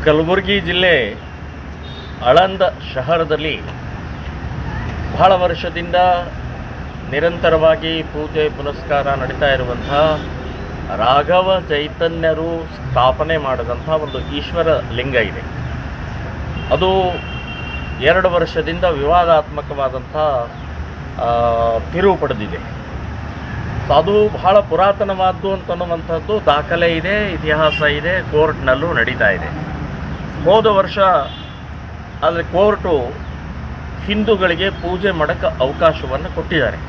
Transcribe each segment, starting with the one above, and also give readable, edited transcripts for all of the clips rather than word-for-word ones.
ಕಲಬುರಗಿ ಜಿಲ್ಲೆ ಆಳಂದ ಶಹರದಲ್ಲಿ ಬಹಳ ವರ್ಷದಿಂದ ನಿರಂತರವಾಗಿ ಪೂಜೆ ಪುನಸ್ಕಾರ ನಡೀತಾ ಇರುವಂಥ ರಾಘವ ಚೈತನ್ಯರು ಸ್ಥಾಪನೆ ಮಾಡಿದಂಥ ಒಂದು ಈಶ್ವರ ಲಿಂಗ ಇದೆ. ಅದು 2 ವರ್ಷದಿಂದ ವಿವಾದಾತ್ಮಕವಾದಂಥ ತಿರುವು ಪಡೆದಿದೆ. ಅದು ಬಹಳ ಪುರಾತನವಾದ್ದು ಅಂತನ್ನುವಂಥದ್ದು ದಾಖಲೆ ಇದೆ, ಇತಿಹಾಸ ಇದೆ, ಕೋರ್ಟ್ನಲ್ಲೂ ನಡೀತಾ ಇದೆ. ಹೋದ ವರ್ಷ ಆದರೆ ಕೋರ್ಟು ಹಿಂದೂಗಳಿಗೆ ಪೂಜೆ ಮಾಡೋಕ್ಕೆ ಅವಕಾಶವನ್ನು ಕೊಟ್ಟಿದ್ದಾರೆ.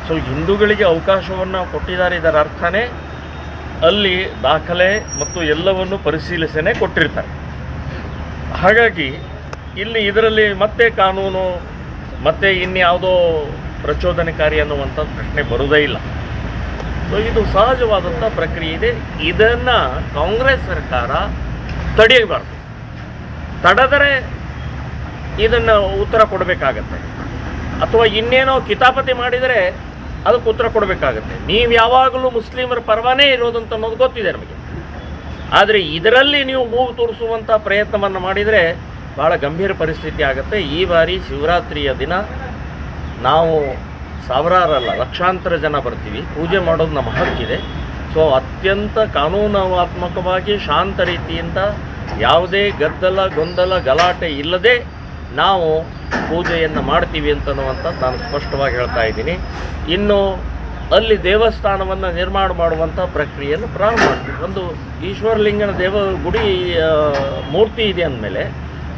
ಸೊ ಹಿಂದೂಗಳಿಗೆ ಅವಕಾಶವನ್ನು ಕೊಟ್ಟಿದ್ದಾರೆ, ಇದರ ಅರ್ಥನೇ ಅಲ್ಲಿ ದಾಖಲೆ ಮತ್ತು ಎಲ್ಲವನ್ನು ಪರಿಶೀಲಿಸನೆ ಕೊಟ್ಟಿರ್ತಾರೆ. ಹಾಗಾಗಿ ಇಲ್ಲಿ ಇದರಲ್ಲಿ ಮತ್ತೆ ಕಾನೂನು ಮತ್ತೆ ಇನ್ಯಾವುದೋ ಪ್ರಚೋದನಕಾರಿ ಅನ್ನುವಂಥ ಪ್ರಶ್ನೆ ಬರುವುದೇ ಇಲ್ಲ. ಸೊ ಇದು ಸಹಜವಾದಂಥ ಪ್ರಕ್ರಿಯೆ ಇದೆ. ಇದನ್ನು ಕಾಂಗ್ರೆಸ್ ಸರ್ಕಾರ ತಡೆಯಬಾರ್ದು. ತಡೆದರೆ ಇದನ್ನು ಉತ್ತರ ಕೊಡಬೇಕಾಗತ್ತೆ, ಅಥವಾ ಇನ್ನೇನೋ ಕಿತಾಪತಿ ಮಾಡಿದರೆ ಅದಕ್ಕೆ ಉತ್ತರ ಕೊಡಬೇಕಾಗತ್ತೆ. ನೀವು ಯಾವಾಗಲೂ ಮುಸ್ಲಿಮರ ಪರವಾನೇ ಇರೋದಂತ ಅನ್ನೋದು ಗೊತ್ತಿದೆ ನಮಗೆ. ಆದರೆ ಇದರಲ್ಲಿ ನೀವು ಮೂಗು ತೋರಿಸುವಂಥ ಪ್ರಯತ್ನವನ್ನು ಮಾಡಿದರೆ ಭಾಳ ಗಂಭೀರ ಪರಿಸ್ಥಿತಿ ಆಗುತ್ತೆ. ಈ ಬಾರಿ ಶಿವರಾತ್ರಿಯ ದಿನ ನಾವು ಸಾವಿರಾರಲ್ಲ ಲಕ್ಷಾಂತರ ಜನ ಬರ್ತೀವಿ, ಪೂಜೆ ಮಾಡೋದು ನಮ್ಮ ಹಕ್ಕಿದೆ. ಸೊ ಅತ್ಯಂತ ಕಾನೂನಾತ್ಮಕವಾಗಿ ಶಾಂತ ರೀತಿಯಿಂದ ಯಾವುದೇ ಗದ್ದಲ ಗೊಂದಲ ಗಲಾಟೆ ಇಲ್ಲದೆ ನಾವು ಪೂಜೆಯನ್ನು ಮಾಡ್ತೀವಿ ಅಂತನ್ನುವಂಥದ್ದು ನಾನು ಸ್ಪಷ್ಟವಾಗಿ ಹೇಳ್ತಾ ಇದ್ದೀನಿ. ಇನ್ನು ಅಲ್ಲಿ ದೇವಸ್ಥಾನವನ್ನು ನಿರ್ಮಾಣ ಮಾಡುವಂಥ ಪ್ರಕ್ರಿಯೆಯನ್ನು ಪ್ರಾರಂಭ ಮಾಡ್ತೀವಿ. ಒಂದು ಈಶ್ವರಲಿಂಗನ ಗುಡಿ ಮೂರ್ತಿ ಇದೆ ಅಂದಮೇಲೆ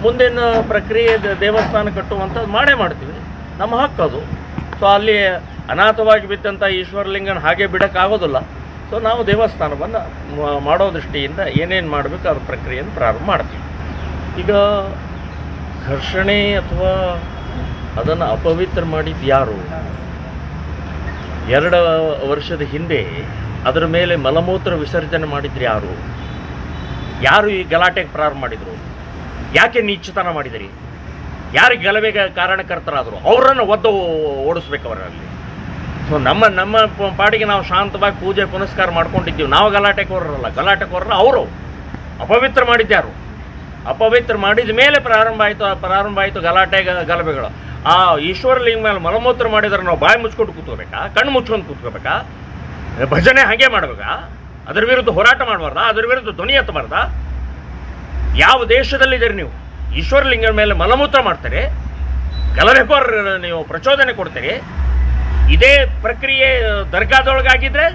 ಮುಂದಿನ ಪ್ರಕ್ರಿಯೆ ದೇವಸ್ಥಾನ ಕಟ್ಟುವಂಥದ್ದು ಮಾಡೇ ಮಾಡ್ತೀವಿ, ನಮ್ಮ ಹಕ್ಕದು. ಸೊ ಅಲ್ಲಿ ಅನಾಥವಾಗಿ ಬಿದ್ದಂಥ ಈಶ್ವರಲಿಂಗನ ಹಾಗೆ ಬಿಡೋಕ್ಕಾಗೋದಿಲ್ಲ. ಸೊ ನಾವು ದೇವಸ್ಥಾನವನ್ನು ಮಾಡೋ ದೃಷ್ಟಿಯಿಂದ ಏನೇನು ಮಾಡಬೇಕು ಅದ್ರ ಪ್ರಕ್ರಿಯೆಯನ್ನು ಪ್ರಾರಂಭ ಮಾಡ್ತೀವಿ. ಈಗ ಘರ್ಷಣೆ ಅಥವಾ ಅದನ್ನು ಅಪವಿತ್ರ ಮಾಡಿದ್ದು ಯಾರು? 2 ವರ್ಷದ ಹಿಂದೆ ಅದರ ಮೇಲೆ ಮಲಮೂತ್ರ ವಿಸರ್ಜನೆ ಮಾಡಿದ್ರು ಯಾರು ಈ ಗಲಾಟೆಗೆ ಪ್ರಾರಂಭ ಮಾಡಿದರು? ಯಾಕೆ ನೀಚತನ ಮಾಡಿದಿರಿ? ಯಾರಿಗೆ ಗಲಭೆಗೆ ಕಾರಣಕರ್ತರಾದರು? ಅವರನ್ನು ಓಡಿಸ್ಬೇಕು ಅವರಲ್ಲಿ. ಸೊ ನಮ್ಮ ಪಾಡಿಗೆ ನಾವು ಶಾಂತವಾಗಿ ಪೂಜೆ ಪುನಸ್ಕಾರ ಮಾಡ್ಕೊಂಡಿದ್ದೀವಿ. ನಾವು ಗಲಾಟೆಕೋರರಲ್ಲ, ಗಲಾಟೆಕೋರರು ಅವರು. ಅಪವಿತ್ರ ಮಾಡಿದ್ಯಾರು? ಅಪವಿತ್ರ ಮಾಡಿದ ಮೇಲೆ ಪ್ರಾರಂಭ ಆಯಿತು ಗಲಭೆಗಳು. ಆ ಈಶ್ವರಲಿಂಗ ಮೇಲೆ ಮಲಮೂತ್ರ ಮಾಡಿದ್ರೆ ನಾವು ಬಾಯಿ ಮುಚ್ಕೊಂಡು ಕೂತ್ಕೋಬೇಕಾ? ಕಣ್ಣು ಮುಚ್ಕೊಂಡು ಕೂತ್ಕೋಬೇಕಾ? ಭಜನೆ ಹಾಗೆ ಮಾಡಬೇಕಾ? ಅದರ ವಿರುದ್ಧ ಹೋರಾಟ ಮಾಡಬಾರ್ದಾ? ಅದರ ವಿರುದ್ಧ ಧ್ವನಿ ಎತ್ತಬಾರ್ದಾ? ಯಾವ ದೇಶದಲ್ಲಿದ್ದೀರಿ ನೀವು? ಈಶ್ವರಲಿಂಗನ ಮೇಲೆ ಮಲಮೂತ್ರ ಮಾಡ್ತಾರೆ, ಗಲಭೆಕೋರ ನೀವು ಪ್ರಚೋದನೆ ಕೊಡ್ತೀರಿ. ಇದೇ ಪ್ರಕ್ರಿಯೆ ದರ್ಗಾದೊಳಗಾಗಿದ್ರೆ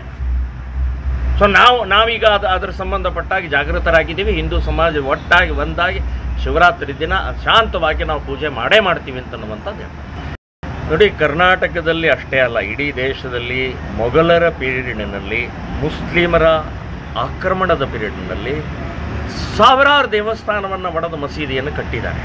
ಸೊ ನಾವೀಗ ಅದರ ಸಂಬಂಧಪಟ್ಟಾಗಿ ಜಾಗೃತರಾಗಿದ್ದೀವಿ. ಹಿಂದೂ ಸಮಾಜ ಒಟ್ಟಾಗಿ ಒಂದಾಗಿ ಶಿವರಾತ್ರಿ ದಿನ ಶಾಂತವಾಗಿ ನಾವು ಪೂಜೆ ಮಾಡೇ ಮಾಡ್ತೀವಿ ಅಂತನ್ನುವಂಥದ್ದು. ನೋಡಿ, ಕರ್ನಾಟಕದಲ್ಲಿ ಅಷ್ಟೇ ಅಲ್ಲ, ಇಡೀ ದೇಶದಲ್ಲಿ ಮೊಘಲರ ಪೀರಿಯಡ್ನಲ್ಲಿ, ಮುಸ್ಲಿಮರ ಆಕ್ರಮಣದ ಪೀರಿಯಡ್ನಲ್ಲಿ ಸಾವಿರಾರು ದೇವಸ್ಥಾನವನ್ನು ಒಡೆದು ಮಸೀದಿಯನ್ನು ಕಟ್ಟಿದ್ದಾರೆ.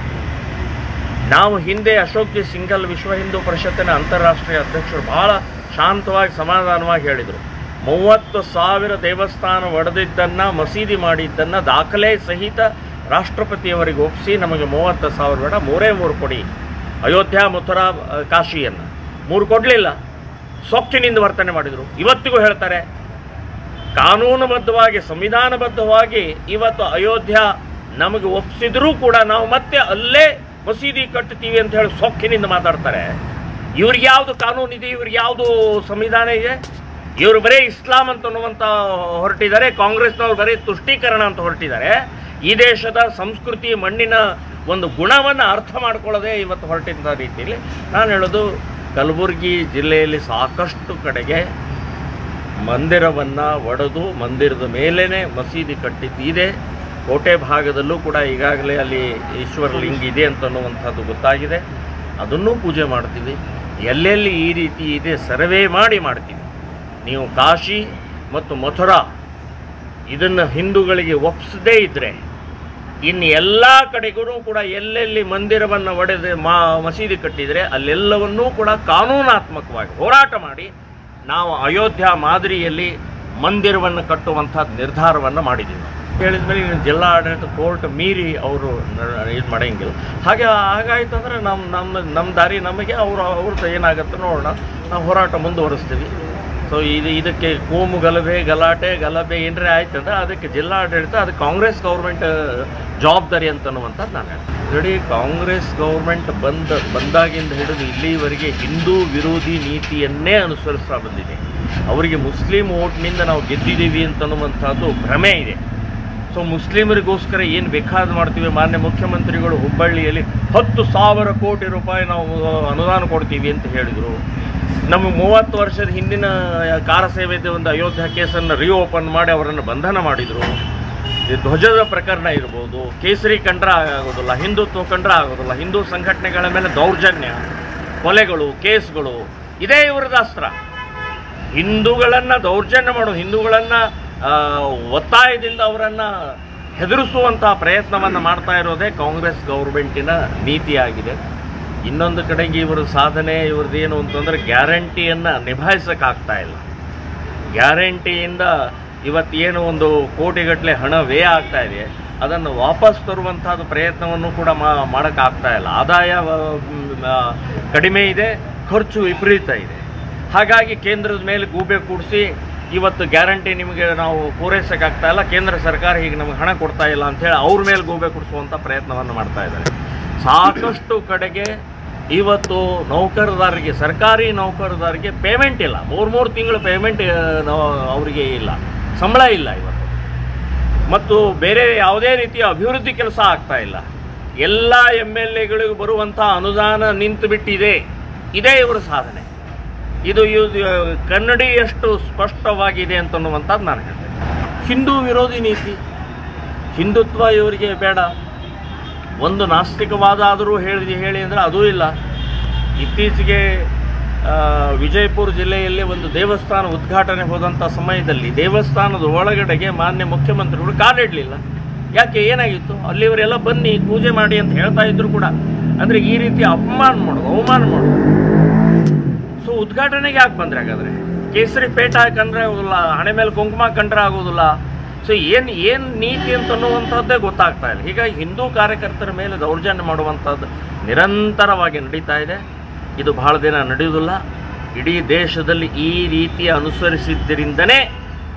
ನಾವು ಹಿಂದೆ ಅಶೋಕ್ ಜಿ ಸಿಂಘಲ್ ವಿಶ್ವ ಹಿಂದೂ ಪರಿಷತ್ತಿನ ಅಂತಾರಾಷ್ಟ್ರೀಯ ಅಧ್ಯಕ್ಷರು ಭಾಳ ಶಾಂತವಾಗಿ ಸಮಾಧಾನವಾಗಿ ಹೇಳಿದರು, 30,000 ದೇವಸ್ಥಾನ ಒಡೆದಿದ್ದನ್ನು ಮಸೀದಿ ಮಾಡಿದ್ದನ್ನು ದಾಖಲೆ ಸಹಿತ ರಾಷ್ಟ್ರಪತಿಯವರಿಗೆ ಒಪ್ಪಿಸಿ ನಮಗೆ 30,000 ಬೇಡ, 3 ಕೊಡಿ. ಅಯೋಧ್ಯ, ಮಥುರಾ, ಕಾಶಿಯನ್ನು 3 ಕೊಡಲಿಲ್ಲ, ಸೊಕ್ಕಿನಿಂದ ವರ್ತನೆ ಮಾಡಿದರು. ಇವತ್ತಿಗೂ ಹೇಳ್ತಾರೆ, ಕಾನೂನುಬದ್ಧವಾಗಿ ಸಂವಿಧಾನಬದ್ಧವಾಗಿ ಇವತ್ತು ಅಯೋಧ್ಯ ನಮಗೆ ಒಪ್ಪಿಸಿದ್ರೂ ಕೂಡ ನಾವು ಮತ್ತೆ ಅಲ್ಲೇ ಮಸೀದಿ ಕಟ್ತೀವಿ ಅಂತ ಹೇಳಿ ಸೊಕ್ಕಿನಿಂದ ಮಾತಾಡ್ತಾರೆ. ಇವ್ರಿಗೆ ಯಾವುದು ಕಾನೂನಿದೆ? ಇವ್ರಿಗೆ ಯಾವುದು ಸಂವಿಧಾನ ಇದೆ? ಇವರು ಬರೀ ಇಸ್ಲಾಂ ಅಂತನ್ನುವಂಥ ಹೊರಟಿದ್ದಾರೆ, ಕಾಂಗ್ರೆಸ್ನವ್ರು ಬರೀ ತುಷ್ಟೀಕರಣ ಅಂತ ಹೊರಟಿದ್ದಾರೆ. ಈ ದೇಶದ ಸಂಸ್ಕೃತಿ ಮಣ್ಣಿನ ಒಂದು ಗುಣವನ್ನು ಅರ್ಥ ಮಾಡ್ಕೊಳ್ಳೋದೇ ಇವತ್ತು ಹೊರಟಿದ್ದ ರೀತಿಯಲ್ಲಿ ನಾನು ಹೇಳೋದು, ಕಲಬುರಗಿ ಜಿಲ್ಲೆಯಲ್ಲಿ ಸಾಕಷ್ಟು ಕಡೆಗೆ ಮಂದಿರವನ್ನು ಒಡೆದು ಮಂದಿರದ ಮೇಲೇ ಮಸೀದಿ ಕಟ್ಟಿದ್ದಿದೆ. ಕೋಟೆ ಭಾಗದಲ್ಲೂ ಕೂಡ ಈಗಾಗಲೇ ಅಲ್ಲಿ ಈಶ್ವರಲಿಂಗ ಇದೆ ಅಂತನ್ನುವಂಥದ್ದು ಗೊತ್ತಾಗಿದೆ. ಅದನ್ನೂ ಪೂಜೆ ಮಾಡ್ತೀವಿ. ಎಲ್ಲೆಲ್ಲಿ ಈ ರೀತಿ ಇದೆ ಸರ್ವೆ ಮಾಡ್ತೀವಿ. ನೀವು ಕಾಶಿ ಮತ್ತು ಮಥುರಾ ಇದನ್ನು ಹಿಂದೂಗಳಿಗೆ ಒಪ್ಪಿಸದೇ ಇದ್ದರೆ ಇನ್ನು ಎಲ್ಲ ಕಡೆಗೂ ಕೂಡ ಎಲ್ಲೆಲ್ಲಿ ಮಂದಿರವನ್ನು ಒಡೆದು ಮಸೀದಿ ಕಟ್ಟಿದರೆ ಅಲ್ಲೆಲ್ಲವನ್ನೂ ಕೂಡ ಕಾನೂನಾತ್ಮಕವಾಗಿ ಹೋರಾಟ ಮಾಡಿ ನಾವು ಅಯೋಧ್ಯ ಮಾದರಿಯಲ್ಲಿ ಮಂದಿರವನ್ನು ಕಟ್ಟುವಂಥ ನಿರ್ಧಾರವನ್ನು ಮಾಡಿದ್ದೀವಿ. ಹೇಳಿದ ಮೇಲೆ ಜಿಲ್ಲಾಡಳಿತ ಕೋರ್ಟ್ ಮೀರಿ ಅವರು ಇದು ಮಾಡೋಂಗಿಲ್ಲ. ಹಾಗಾಯ್ತು ಅಂದರೆ ನಮ್ಮ ದಾರಿ ನಮಗೆ ಅವ್ರದ್ದು ಏನಾಗುತ್ತೆ ನೋಡೋಣ. ನಾವು ಹೋರಾಟ ಮುಂದುವರಿಸ್ತೀವಿ. ಸೊ ಇದಕ್ಕೆ ಕೋಮು ಗಲಾಟೆ ಏನ್ರೆ ಆಯ್ತಂದ್ರೆ ಅದಕ್ಕೆ ಜಿಲ್ಲಾಡಳಿತ ಅದು ಕಾಂಗ್ರೆಸ್ ಗೌರ್ಮೆಂಟ್ ಜವಾಬ್ದಾರಿ ಅಂತನ್ನುವಂಥದ್ದು ನಾನು ಹೇಳ್ತೀನಿ. ನೋಡಿ, ಕಾಂಗ್ರೆಸ್ ಗೌರ್ಮೆಂಟ್ ಬಂದಾಗಿಂದ ಹಿಡಿದು ಇಲ್ಲಿವರೆಗೆ ಹಿಂದೂ ವಿರೋಧಿ ನೀತಿಯನ್ನೇ ಅನುಸರಿಸ್ತಾ ಬಂದಿದೆ. ಅವರಿಗೆ ಮುಸ್ಲಿಂ ಓಟ್ನಿಂದ ನಾವು ಗೆದ್ದಿದ್ದೀವಿ ಅಂತನ್ನುವಂಥದ್ದು ಭ್ರಮೆ ಇದೆ. ಸೊ ಮುಸ್ಲಿಮರಿಗೋಸ್ಕರ ಏನು ಬೇಕಾದ ಮಾಡ್ತೀವಿ. ಮಾನ್ಯ ಮುಖ್ಯಮಂತ್ರಿಗಳು ಹುಬ್ಬಳ್ಳಿಯಲ್ಲಿ 10,000 ಕೋಟಿ ರೂಪಾಯಿ ನಾವು ಅನುದಾನ ಕೊಡ್ತೀವಿ ಅಂತ ಹೇಳಿದರು. ನಮಗೆ 30 ವರ್ಷದ ಹಿಂದಿನ ಕಾರ ಸೇವೆದ ಒಂದು ಅಯೋಧ್ಯ ಕೇಸನ್ನು ರಿಓಪನ್ ಮಾಡಿ ಅವರನ್ನು ಬಂಧನ ಮಾಡಿದರು. ಧ್ವಜದ ಪ್ರಕರಣ ಇರ್ಬೋದು, ಕೇಸರಿ ಕಂಡ್ರ ಆಗೋದಿಲ್ಲ, ಹಿಂದುತ್ವ ಕಂಡ್ರ ಆಗೋದಿಲ್ಲ, ಹಿಂದೂ ಸಂಘಟನೆಗಳ ಮೇಲೆ ದೌರ್ಜನ್ಯ, ಕೊಲೆಗಳು, ಕೇಸ್ಗಳು, ಇದೇ ಇವರದ ಅಸ್ತ್ರ. ಹಿಂದೂಗಳನ್ನು ದೌರ್ಜನ್ಯ ಮಾಡೋ, ಹಿಂದೂಗಳನ್ನು ಒತ್ತಾಯದಿಂದ ಅವರನ್ನು ಹೆದರಿಸುವಂತಹ ಪ್ರಯತ್ನವನ್ನು ಮಾಡ್ತಾ ಇರೋದೇ ಕಾಂಗ್ರೆಸ್ ಗೌರ್ಮೆಂಟಿನ ನೀತಿಯಾಗಿದೆ. ಇನ್ನೊಂದು ಕಡೆಗೆ ಇವರ ಸಾಧನೆ ಇವ್ರದ್ದೇನು ಅಂತಂದರೆ ಗ್ಯಾರಂಟಿಯನ್ನು ನಿಭಾಯಿಸೋಕ್ಕಾಗ್ತಾ ಇಲ್ಲ. ಗ್ಯಾರಂಟಿಯಿಂದ ಇವತ್ತೇನು ಒಂದು ಕೋಟಿಗಟ್ಟಲೆ ಹಣ ವ್ಯಯ ಆಗ್ತಾ ಇದೆ, ಅದನ್ನು ವಾಪಸ್ ತರುವಂಥದ್ದು ಪ್ರಯತ್ನವನ್ನು ಕೂಡ ಮಾಡೋಕ್ಕಾಗ್ತಾ ಇಲ್ಲ. ಆದಾಯ ಕಡಿಮೆ ಇದೆ, ಖರ್ಚು ವಿಪರೀತ ಇದೆ. ಹಾಗಾಗಿ ಕೇಂದ್ರದ ಮೇಲೆ ಗೂಬೆ ಕೂಡಿಸಿ ಇವತ್ತು ಗ್ಯಾರಂಟಿ ನಿಮಗೆ ನಾವು ಪೂರೈಸೋಕ್ಕಾಗ್ತಾ ಇಲ್ಲ, ಕೇಂದ್ರ ಸರ್ಕಾರ ಹೀಗೆ ನಮಗೆ ಹಣ ಕೊಡ್ತಾ ಇಲ್ಲ ಅಂಥೇಳಿ ಅವ್ರ ಮೇಲೆ ಗೂಬೆ ಕೂಡಿಸುವಂಥ ಪ್ರಯತ್ನವನ್ನು ಮಾಡ್ತಾ ಇದ್ದಾರೆ. ಸಾಕಷ್ಟು ಕಡೆಗೆ ಇವತ್ತು ನೌಕರದಾರರಿಗೆ, ಸರ್ಕಾರಿ ನೌಕರದಾರರಿಗೆ ಪೇಮೆಂಟ್ ಇಲ್ಲ. 3 ತಿಂಗಳು ಪೇಮೆಂಟ್ ಅವರಿಗೆ ಇಲ್ಲ, ಸಂಬಳ ಇಲ್ಲ ಇವತ್ತು. ಮತ್ತು ಬೇರೆ ಯಾವುದೇ ರೀತಿಯ ಅಭಿವೃದ್ಧಿ ಕೆಲಸ ಆಗ್ತಾ ಇಲ್ಲ. ಎಲ್ಲ MLAಗಳಿಗೂ ಬರುವಂಥ ಅನುದಾನ ನಿಂತು ಬಿಟ್ಟಿದೆ. ಇದೇ ಇವರ ಸಾಧನೆ. ಇದು ಕನ್ನಡಿಯಷ್ಟು ಸ್ಪಷ್ಟವಾಗಿದೆ ಅಂತನ್ನುವಂಥದ್ದು ನಾನು ಹೇಳ್ತೇನೆ. ಹಿಂದೂ ವಿರೋಧಿ ನೀತಿ, ಹಿಂದುತ್ವ ಇವರಿಗೆ ಬೇಡ. ಒಂದು ನಾಸ್ತಿಕವಾದ ಆದರೂ ಹೇಳಿ ಅಂದರೆ ಅದೂ ಇಲ್ಲ. ಇತ್ತೀಚೆಗೆ ವಿಜಯಪುರ ಜಿಲ್ಲೆಯಲ್ಲಿ ಒಂದು ದೇವಸ್ಥಾನ ಉದ್ಘಾಟನೆ ಹೋದಂಥ ಸಮಯದಲ್ಲಿ ದೇವಸ್ಥಾನದ ಒಳಗಡೆಗೆ ಮಾನ್ಯ ಮುಖ್ಯಮಂತ್ರಿಗಳು ಕಾಲಿಡಲಿಲ್ಲ. ಯಾಕೆ, ಏನಾಗಿತ್ತು? ಅಲ್ಲಿವರೆಲ್ಲ ಬನ್ನಿ ಪೂಜೆ ಮಾಡಿ ಅಂತ ಹೇಳ್ತಾ ಇದ್ರು ಕೂಡ. ಅಂದರೆ ಈ ರೀತಿ ಅವಮಾನ ಮಾಡೋದು. ಸೊ ಉದ್ಘಾಟನೆಗೆ ಯಾಕೆ ಬಂದರೆ? ಹಾಗಾದರೆ ಕೇಸರಿ ಪೇಟ ಕಂಡ್ರೆ ಆಗೋದಿಲ್ಲ, ಹಣೆ ಮೇಲೆ ಕುಂಕುಮ ಕಂಡ್ರೆ ಆಗೋದಿಲ್ಲ. ಸೊ ಏನು ನೀತಿ ಅಂತನ್ನುವಂಥದ್ದೇ ಗೊತ್ತಾಗ್ತಾ ಇಲ್ಲ. ಹೀಗಾಗಿ ಹಿಂದೂ ಕಾರ್ಯಕರ್ತರ ಮೇಲೆ ದೌರ್ಜನ್ಯ ಮಾಡುವಂಥದ್ದು ನಿರಂತರವಾಗಿ ನಡೀತಾ ಇದೆ. ಇದು ಬಹಳ ದಿನ ನಡೆಯುವುದಿಲ್ಲ. ಇಡೀ ದೇಶದಲ್ಲಿ ಈ ರೀತಿ ಅನುಸರಿಸಿದ್ದರಿಂದನೇ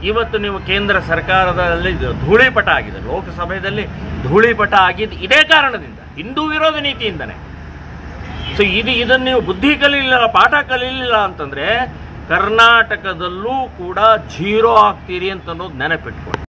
ಇವತ್ತು ನೀವು ಕೇಂದ್ರ ಸರ್ಕಾರದಲ್ಲಿ ಧೂಳಿಪಟ ಆಗಿದೆ, ಲೋಕಸಭೆಯಲ್ಲಿ ಧೂಳಿಪಟ ಆಗಿದ್ದು ಇದೇ ಕಾರಣದಿಂದ, ಹಿಂದೂ ವಿರೋಧ ನೀತಿಯಿಂದನೇ. ಸೊ ಇದನ್ನು ನೀವು ಬುದ್ಧಿ ಕಲೀಲಿಲ್ಲ, ಪಾಠ ಕಲೀಲಿಲ್ಲ ಅಂತಂದರೆ ಕರ್ನಾಟಕದಲ್ಲೂ ಕೂಡ 0 ಆಗ್ತೀರಿ ಅಂತ ಅನ್ನೋದು ನೆನಪಿಟ್ಕೊಂಡು